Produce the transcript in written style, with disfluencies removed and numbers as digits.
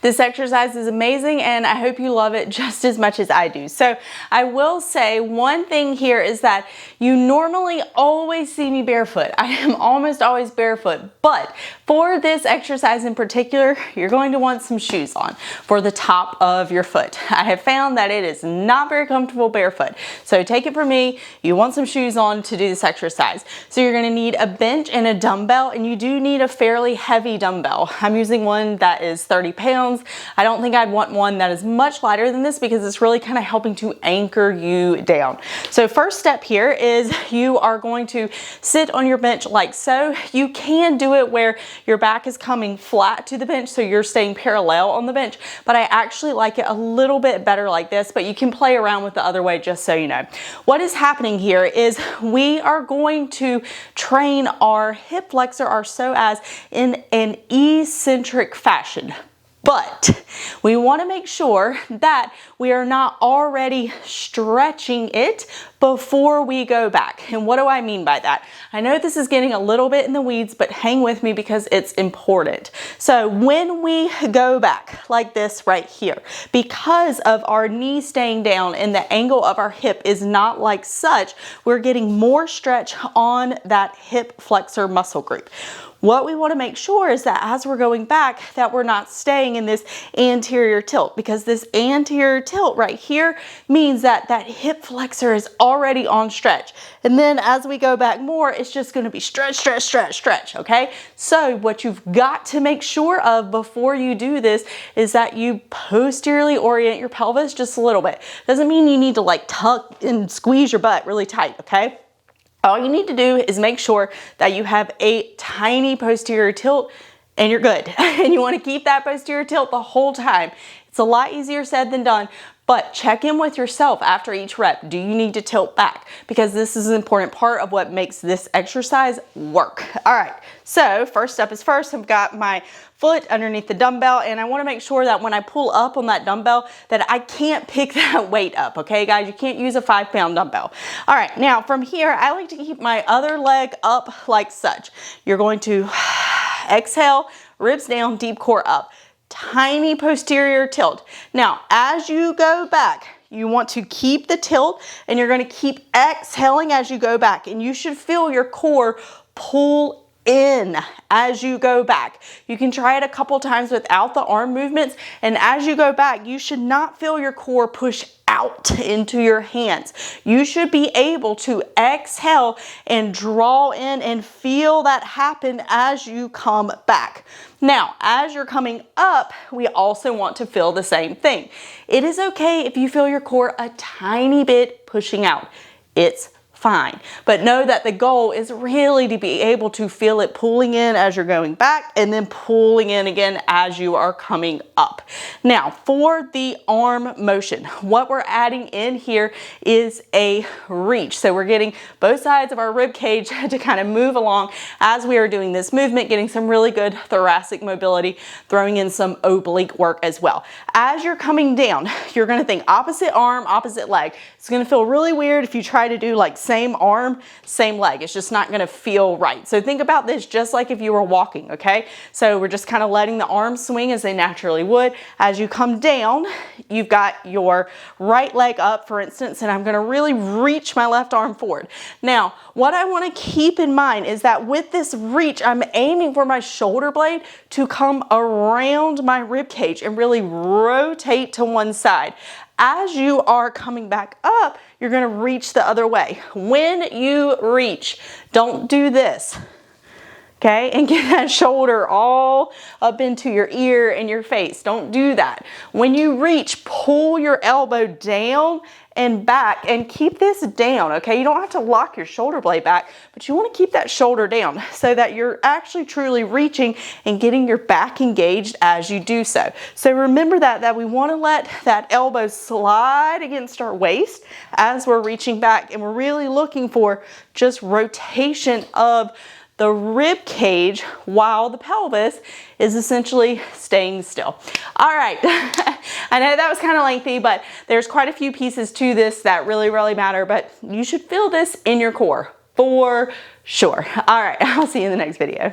This exercise is amazing and I hope you love it just as much as I do. So I will say one thing here is that you normally always see me barefoot. I am almost always barefoot, but for this exercise in particular, you're going to want some shoes on for the top of your foot. I have found that it is not very comfortable barefoot. So take it from me, you want some shoes on to do this exercise. So you're gonna need a bench and a dumbbell, and you do need a fairly heavy dumbbell. I'm using one that is 30 pounds. I don't think I'd want one that is much lighter than this because it's really kind of helping to anchor you down. So first step here is you are going to sit on your bench like so. You can do it where your back is coming flat to the bench, so you're staying parallel on the bench, but I actually like it a little bit better like this, but you can play around with the other way just so you know. What is happening here is we are going to train our hip flexor, our psoas, in an eccentric fashion. But we want to make sure that we are not already stretching it before we go back. And what do I mean by that? I know this is getting a little bit in the weeds, but hang with me because it's important. So when we go back like this right here, because of our knee staying down and the angle of our hip is not like such, we're getting more stretch on that hip flexor muscle group. What we want to make sure is that as we're going back, that we're not staying in this anterior tilt, because this anterior tilt right here means that that hip flexor is already on stretch. And then as we go back more, it's just going to be stretch, stretch, stretch, stretch, okay? So what you've got to make sure of before you do this is that you posteriorly orient your pelvis just a little bit. Doesn't mean you need to like tuck and squeeze your butt really tight, okay? All you need to do is make sure that you have a tiny posterior tilt and you're good. And you want to keep that posterior tilt the whole time. It's a lot easier said than done, but check in with yourself after each rep. Do you need to tilt back? Because this is an important part of what makes this exercise work. All right, so first step is first. I've got my foot underneath the dumbbell, and I want to make sure that when I pull up on that dumbbell that I can't pick that weight up, okay guys? You can't use a 5-pound dumbbell. All right, now from here, I like to keep my other leg up like such. You're going to exhale, ribs down, deep core up. Tiny posterior tilt. Now, as you go back, you want to keep the tilt and you're going to keep exhaling as you go back, and you should feel your core pull in as you go back. You can try it a couple times without the arm movements, and as you go back, you should not feel your core push out into your hands. You should be able to exhale and draw in and feel that happen as you come back. Now, as you're coming up, we also want to feel the same thing. It is okay if you feel your core a tiny bit pushing out. It's fine. But know that the goal is really to be able to feel it pulling in as you're going back and then pulling in again as you are coming up. Now, for the arm motion, what we're adding in here is a reach. So we're getting both sides of our rib cage to kind of move along as we are doing this movement, getting some really good thoracic mobility, throwing in some oblique work as well. As you're coming down, you're going to think opposite arm, opposite leg. It's going to feel really weird if you try to do like same arm, same leg. It's just not going to feel right. So think about this just like if you were walking, okay? So we're just kind of letting the arms swing as they naturally would. As you come down, you've got your right leg up, for instance, and I'm going to really reach my left arm forward. Now, what I want to keep in mind is that with this reach, I'm aiming for my shoulder blade to come around my rib cage and really rotate to one side. As you are coming back up, you're going to reach the other way. When you reach, don't do this, okay? And get that shoulder all up into your ear and your face. Don't do that. When you reach, pull your elbow down and back and keep this down, okay? You don't have to lock your shoulder blade back, but you want to keep that shoulder down so that you're actually truly reaching and getting your back engaged as you do so. So remember that we want to let that elbow slide against our waist as we're reaching back, and we're really looking for just rotation of the rib cage while the pelvis is essentially staying still. All right, I know that was kind of lengthy, but there's quite a few pieces to this that really matter, but you should feel this in your core for sure. All right, I'll see you in the next video.